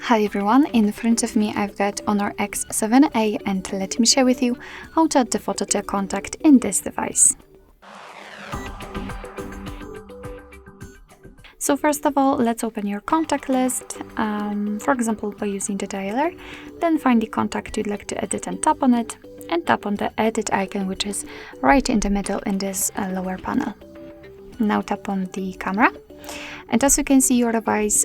Hi everyone, in front of me I've got HONOR X7A and let me share with you how to add the photo to a contact in this device. So first of all, let's open your contact list, for example by using the dialer, then find the contact you'd like to edit and tap on it, and tap on the edit icon which is right in the middle in this lower panel. Now tap on the camera. And as you can see, your device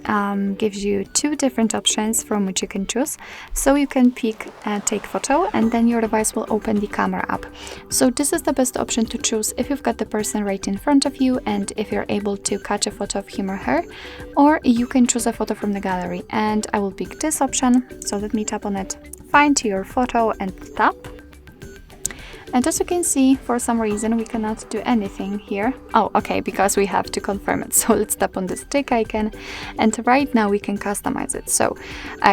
gives you two different options from which you can choose. So you can pick take photo, and then your device will open the camera app. So this is the best option to choose if you've got the person right in front of you and if you're able to catch a photo of him or her, or you can choose a photo from the gallery. And I will pick this option. So let me tap on it, find your photo and tap. And as you can see, for some reason we cannot do anything here. Oh, okay, because we have to confirm it. So let's tap on this tick icon, and right now we can customize it. So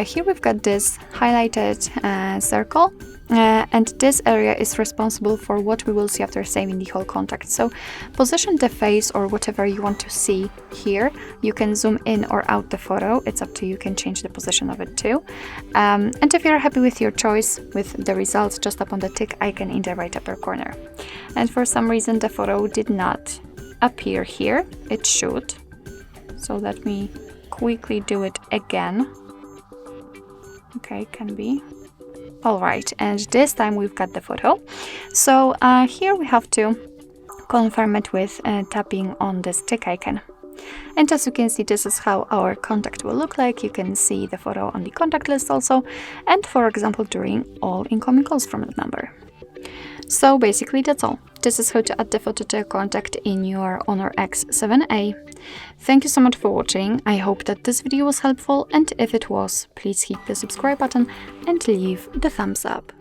here we've got this highlighted circle, and this area is responsible for what we will see after saving the whole contact. So position the face or whatever you want to see here. You can zoom in or out the photo. It's up to you. You can change the position of it too. And if you're happy with your choice, with the results, just tap on the tick icon in the right upper corner. And for some reason the photo did not appear here. It should. So let me quickly do it again. Okay, can be. Alright, and this time we've got the photo. So here we have to confirm it with tapping on this tick icon. And as you can see, this is how our contact will look like. You can see the photo on the contact list also, and for example during all incoming calls from the number. So basically that's all. This is how to add the photo to a contact in your HONOR X7A. Thank you so much for watching. I hope that this video was helpful, and if it was, please hit the subscribe button and leave the thumbs up.